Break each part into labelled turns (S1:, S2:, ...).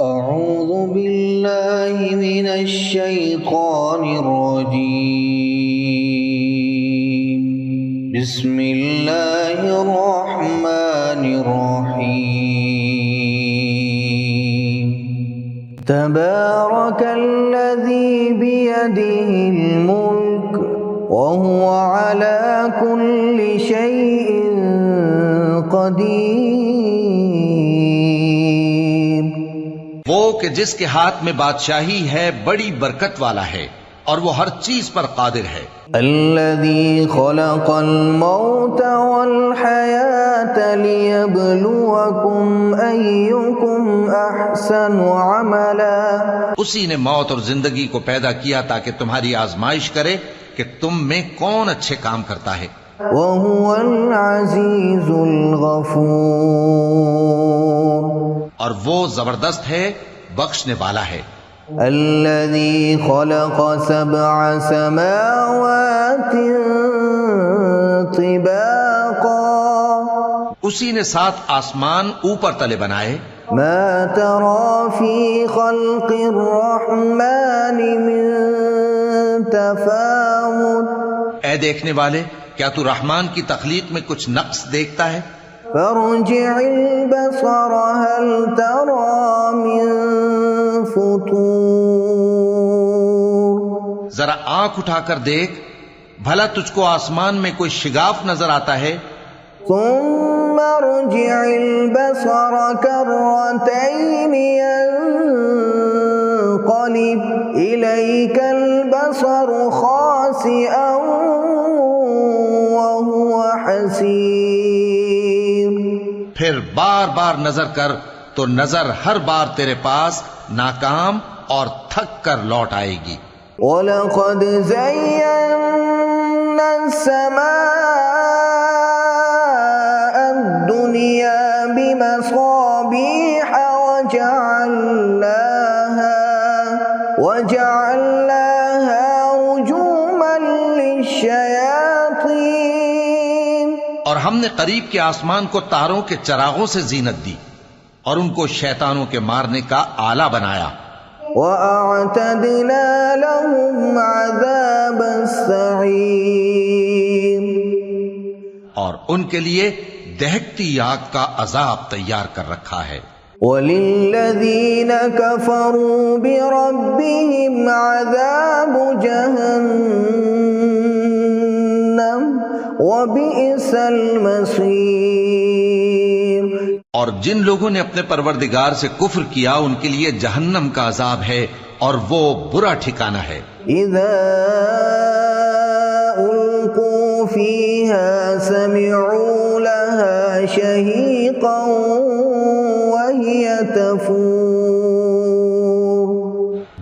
S1: أعوذ بالله من الشيطان الرجيم. بسم الله الرحمن الرحيم. تبارك الذي بيده الملك وهو على كل شيء قدير.
S2: وہ کہ جس کے ہاتھ میں بادشاہی ہے بڑی برکت والا ہے اور وہ ہر چیز پر قادر ہے.
S1: الذي خلق الموت والحياة ليبلوكم أيكم أحسن عملا.
S2: اسی نے موت اور زندگی کو پیدا کیا تاکہ تمہاری آزمائش کرے کہ تم میں کون اچھے کام کرتا ہے.
S1: وهو العزيز الغفور.
S2: اور وہ زبردست ہے، بخشنے والا ہے.
S1: الذي خلق سبع سماوات طباقا.
S2: اسی نے 7 آسمان اوپر تلے بنائے.
S1: ما ترى في خلق الرحمن من تفاوت.
S2: اے دیکھنے والے، کیا تو رحمان کی تخلیق میں کچھ نقص دیکھتا ہے؟
S1: فارجع البصر هل ترى من فطور.
S2: ذرا آنکھ اٹھا کر دیکھ، بھلا تجھ کو آسمان میں کوئی شگاف نظر آتا ہے؟
S1: ثم ارجع البصر كرتين ينقلب إليك البصر خاسئا وهو حسير.
S2: پھر بار بار نظر کر تو نظر ہر بار تیرے پاس ناکام اور تھک کر لوٹ آئے گی.
S1: وَلَقَدْ زَيَّنَّا السَّمَاءَ الدُّنْيَا بِمَصَابِيحَ وَجَعَلْنَاهَا رُجُومًا لِلشَّيَاطِينِ.
S2: اور ہم نے قریب کے آسمان کو تاروں کے چراغوں سے زینت دی اور ان کو شیطانوں کے مارنے کا آلہ بنایا.
S1: وَأَعْتَدْنَا لَهُمْ عَذَابَ السَّعِيرِ.
S2: اور ان کے لیے دہکتی آگ کا عذاب تیار کر رکھا ہے.
S1: وَلِلَّذِينَ كَفَرُوا بِرَبِّهِمْ عَذَابُ جَهَنَّمَ وَبِئْسَ الْمَصِيرُ.
S2: اور جن لوگوں نے اپنے پروردگار سے کفر کیا ان کے لیے جہنم کا عذاب ہے اور وہ برا ٹھکانہ ہے.
S1: اذا القوا فيها سمعوا لها شهيقا وهي تفور.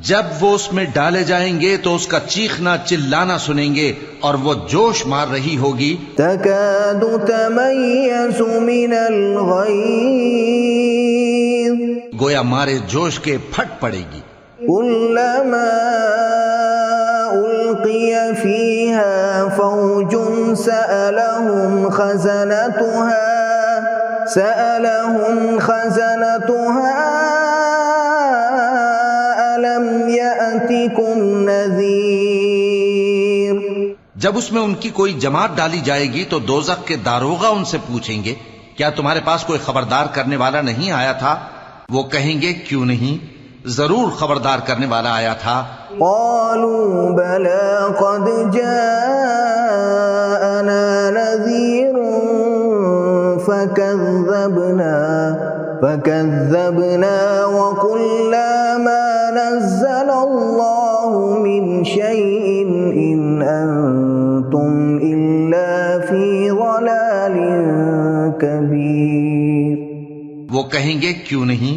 S2: جب وہ اس میں ڈالے جائیں گے تو اس کا چیخنا چلانا سنیں گے اور وہ جوش مار رہی ہوگی.
S1: تكاد تميز من الغيظ.
S2: گویا مارے جوش کے پھٹ پڑے گی.
S1: كلما ألقي فيها فوج سألهم خزنتها ألم يأتكم نذير.
S2: جب اس میں ان کی کوئی جماعت ڈالی جائے گی تو دوزخ کے داروغہ ان سے پوچھیں گے کیا تمہارے پاس کوئی خبردار کرنے والا نہیں آیا تھا؟ وہ کہیں گے کیوں نہیں، ضرور خبردار کرنے والا آیا تھا.
S1: قالوا بلى قد جاءنا نذير فكذبنا وقلنا ما نزل الله من شيء إن أنتم إلا في ضلال كبير.
S2: وہ کہیں گے کیوں نہیں،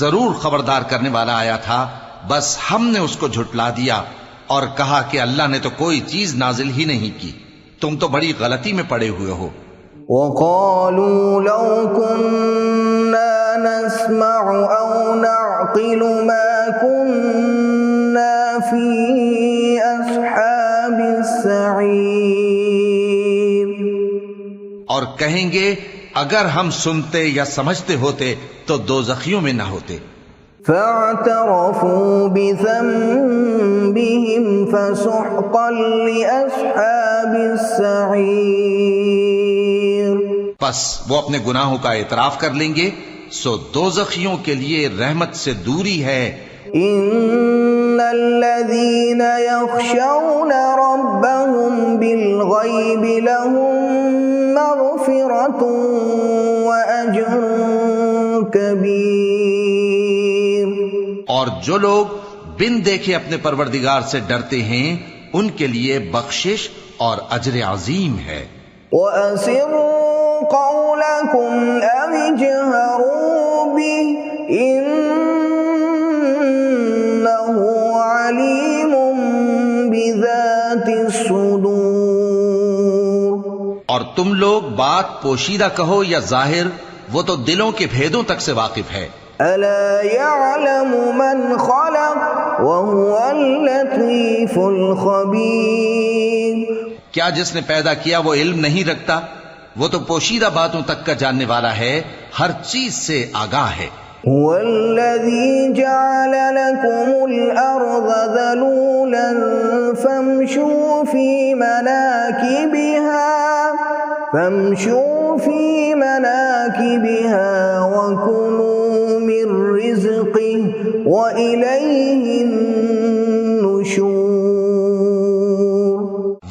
S2: ضرور خبردار کرنے والا آیا تھا، بس ہم نے اس کو جھٹلا دیا اور کہا کہ اللہ نے تو کوئی چیز نازل ہی نہیں کی، تم تو بڑی غلطی میں پڑے ہوئے ہو.
S1: وقالوا لو كنا نسمع أو نعقل ما كنا في أصحاب السعير.
S2: اور کہیں گے اگر ہم سنتے یا سمجھتے ہوتے تو دوزخیوں میں نہ ہوتے.
S1: فاعترفوا بذنبهم فسحقا لأصحاب السعير.
S2: پس وہ اپنے گناہوں کا اعتراف کر لیں گے، سو دوزخیوں کے لیے رحمت سے دوری ہے.
S1: ان الذين يخشون ربهم بالغيب لهم مغفرة واجر كبير.
S2: اور جو لوگ بن دیکھے اپنے پروردگار سے ڈرتے ہیں ان کے لیے بخشش اور اجر عظیم ہے.
S1: وَأَسِرُّوا قَوْلَكُمْ أَوِ اجْهَرُوا بِهِ إِنَّهُ عَلِيمٌ بِذَاتِ الصُّدُورِ.
S2: اور تم لوگ بات پوشیدہ کہو یا ظاہر، وہ تو دلوں کے بھیدوں تک سے واقف ہے.
S1: أَلَا يَعْلَمُ مَنْ خَلَقَ وَهُوَ اللَّطِيفُ الْخَبِيرُ.
S2: کیا جس نے پیدا کیا وہ علم نہیں رکھتا؟ وہ تو پوشیدہ باتوں تک کا جاننے والا ہے، ہر چیز سے آگاہ ہے.
S1: هو الذي جعل لكم الأرض ذلولا فامشوا في مناكبها وكلوا من رزقه وإليه النشور.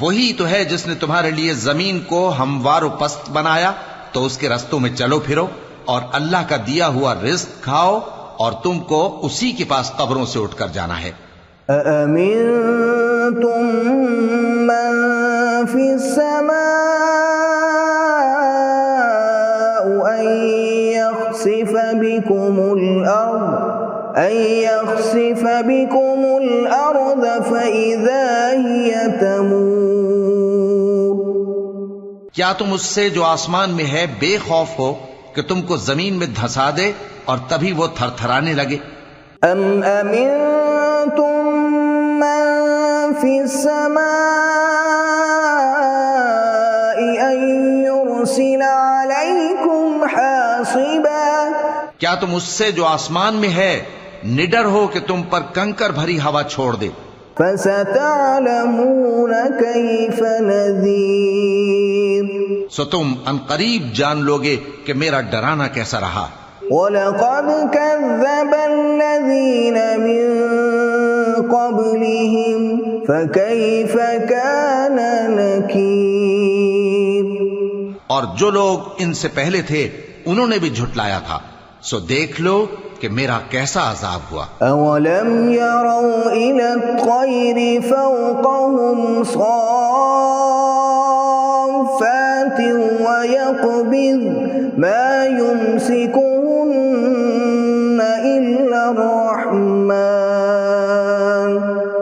S2: وہی تو ہے جس نے تمہارے لیے زمین کو ہموار و پست بنایا، تو اس کے رستوں میں چلو پھرو اور اللہ کا دیا ہوا رزق کھاؤ، اور تم کو اسی کے پاس قبروں سے اٹھ کر جانا ہے.
S1: أَأَمِنتُم مَّن فِي السَّمَاءِ أَن يَخْسِفَ بِكُمُ الْأَرْضَ فَإِذَا هِيَ تَمُورُ.
S2: کیا تم اس سے جو آسمان میں ہے بے خوف ہو کہ تم کو زمین میں دھسا دے اور تبھی وہ تھر تھرانے لگے؟
S1: ام امنتم من فی السماء ان یرسل علیکم حاصبا.
S2: کیا تم اس سے جو آسمان میں ہے نڈر ہو کہ تم پر کنکر بھری ہوا چھوڑ دے؟
S1: فستعلمون کیف نذیر.
S2: سو تم ان قریب جان لوگے کہ میرا ڈرانا کیسا رہا.
S1: وَلَقَدْ كَذَّبَ الَّذِينَ مِن قَبْلِهِمْ فَكَيْفَ كَانَ نَكِيرِ.
S2: اور جو لوگ ان سے پہلے تھے انہوں نے بھی جھٹلایا تھا، سو دیکھ لو کہ میرا کیسا عذاب ہوا.
S1: أَوَلَمْ يَرَوْا إِلَى الطَّيْرِ فَوْقَهُمْ صَافَّاتٍ وَيَقْبِضْنَ مَا يُمْسِكُهُنَّ إِلَّا الرَّحْمَنُ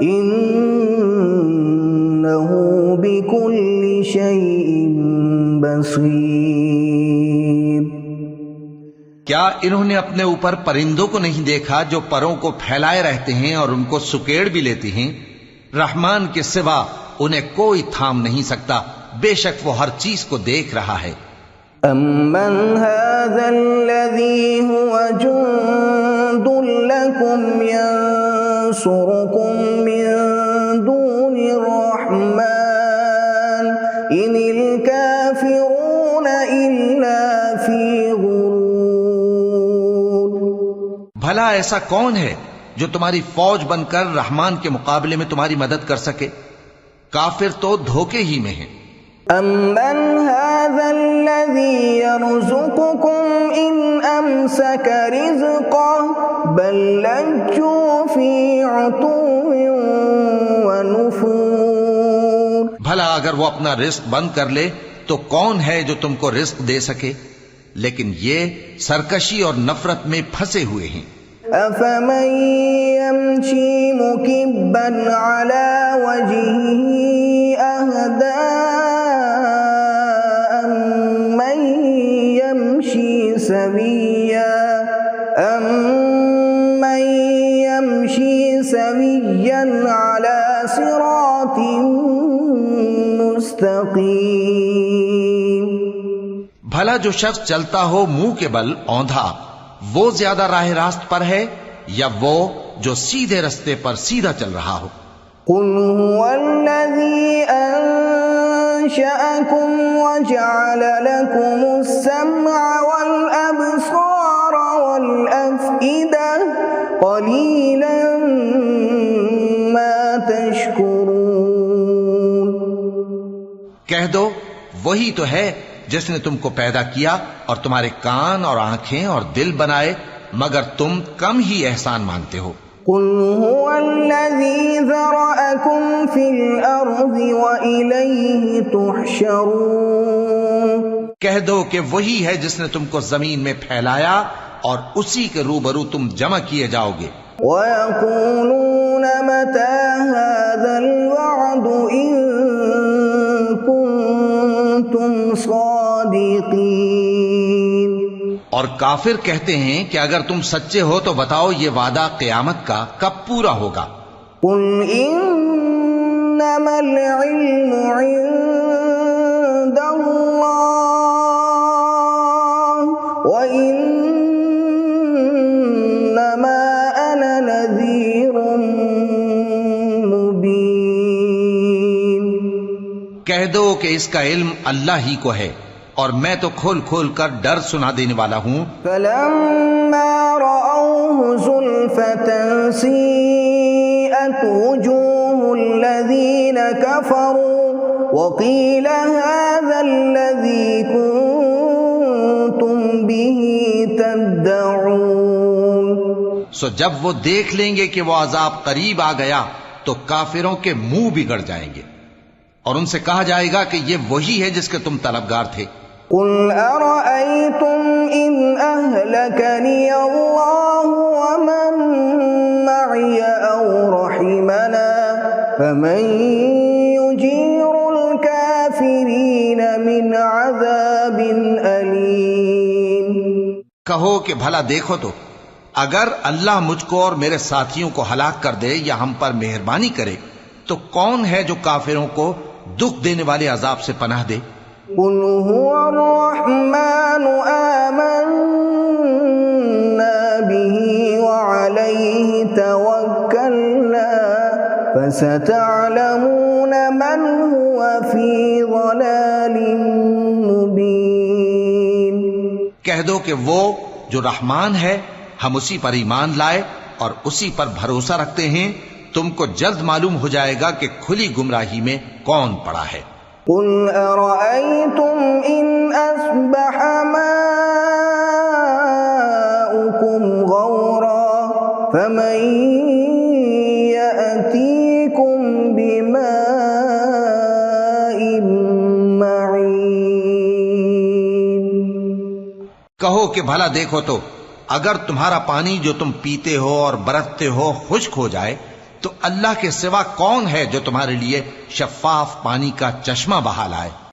S1: إِنَّهُ بِكُلِّ شَيْءٍ بَصِيرٌ.
S2: کیا انہوں نے اپنے اوپر پرندوں کو نہیں دیکھا جو پروں کو پھیلائے رہتے ہیں اور ان کو سکیڑ بھی لیتے ہیں؟ رحمان کے سوا انہیں کوئی تھام نہیں سکتا، بے شک وہ ہر چیز کو دیکھ رہا ہے.
S1: أَمَّنْ هَذَا الَّذِي هُوَ جُندٌ لَكُمْ يَنصُرُكُمْ مِن دُونِ الرَّحْمَنِ إِنِ الْكَافِرُونَ إِلَّا فِي غُرُورٍ.
S2: بھلا ایسا کون ہے جو تمہاری فوج بن کر رحمان کے مقابلے میں تمہاری مدد کر سکے؟ کافر تو دھوکے ہی میں ہیں.
S1: أَمَّنْ هَذَا الَّذِي يَرْزُقُكُمْ إِنْ أَمْسَكَ رِزْقَهُ بَل لَّجُّوا فِي عُتُوٍّ وَنُفُورٍ.
S2: بھلا اگر وہ اپنا رزق بند کر لے تو کون ہے جو تم کو رزق دے سکے؟ لیکن یہ سرکشی اور نفرت میں پھنسے ہوئے ہیں.
S1: أَفَمَن يَمْشِي مُكِبًّا عَلَى وَجْهِهِ أَهْدَىٰ أَمَّن يَمْشِي سَوِيًّا عَلَى صِرَاطٍ مُسْتَقِيمٍ.
S2: بھلا جو شخص چلتا ہو منہ کے بل اوندھا، وہ زیادہ راہ راست پر ہے یا وہ جو سیدھے رستے پر سیدھا چل رہا ہو؟
S1: قل هو الذي أنشأكم وجعل لكم السمع والأبصار والأفئدة قليلا ما تشكرون۔
S2: کہہ دو وہی تو ہے جس نے تم کو پیدا کیا اور تمہارے کان اور آنکھیں اور دل بنائے، مگر تم کم ہی احسان مانتے ہو۔
S1: قل هو الذي ذرأكم في الأرض وإليه تحشرون۔
S2: کہہ دو کہ وہی ہے جس نے تم کو زمین میں پھیلایا اور اسی کے روبرو تم جمع کیے جاؤ گے۔
S1: وَيَقُولُونَ مَتَى هَذَا الْوَعْدُ إِن كُنتُمْ صَادِقِينَ۔
S2: اور کافر کہتے ہیں کہ اگر تم سچے ہو تو بتاؤ یہ وعدہ قیامت کا کب پورا ہوگا؟
S1: قُلْ إِنَّمَا الْعِلْمُ عِندَ اللَّهِ وَإِنَّمَا أَنَا نَذِيرٌ مُبِينٌ۔
S2: کہہ دو کہ اس کا علم اللہ ہی کو ہے اور میں تو کھول کھول کر ڈر سنا دینے والا ہوں۔
S1: فَلَمَّا رَأَوْهُ زُلْفَةً سِيئَتْ وُجُوهُ الَّذِينَ كَفَرُوا وَقِيلَ هَذَا الَّذِي كُنتُمْ بِهِ تَدَّعُونَ۔
S2: سو جب وہ دیکھ لیں گے کہ وہ عذاب قریب آ گیا تو کافروں کے منہ بگڑ جائیں گے اور ان سے کہا جائے گا کہ یہ وہی ہے جس کے تم طلبگار تھے۔
S1: قُلْ أَرَأَيْتُمْ إِنْ أَهْلَكَنِيَ اللَّهُ وَمَن مَّعِيَ أَوْ رَحِمَنَا فَمَن يُجِيرُ الْكَافِرِينَ مِنْ عَذَابٍ أَلِيمٍ۔
S2: کہو کہ بھلا دیکھو تو اگر اللہ مجھ کو اور میرے ساتھیوں کو ہلاک کر دے یا ہم پر مہربانی کرے تو کون ہے جو کافروں کو دکھ دینے والے عذاب سے پناہ دے؟
S1: قُلْ هُوَ الرَّحْمَنُ آمَنَّا بِهِ وَعَلَيْهِ تَوَكَّلْنَا فَسَتَعْلَمُونَ مَنْ هُوَ فِي ضَلَالٍ مُبِينٍ۔
S2: کہہ دو کہ وہ جو رحمان ہے ہم اسی پر ایمان لائے اور اسی پر بھروسہ رکھتے ہیں، تم کو جلد معلوم ہو جائے گا کہ کھلی گمراہی میں کون پڑا ہے۔
S1: قُلْ أَرَأَيْتُمْ إِنْ أَصْبَحَ مَاؤُكُمْ غَوْرًا فَمَن يَأْتِيكُم بِمَاءٍ مَّعِينٍ۔
S2: کہو کہ بھلا دیکھو تو اگر تمہارا پانی جو تم پیتے ہو اور برتتے ہو خشک ہو جائے تو اللہ کے سوا کون ہے جو تمہارے لیے شفاف پانی کا چشمہ بہا لائے؟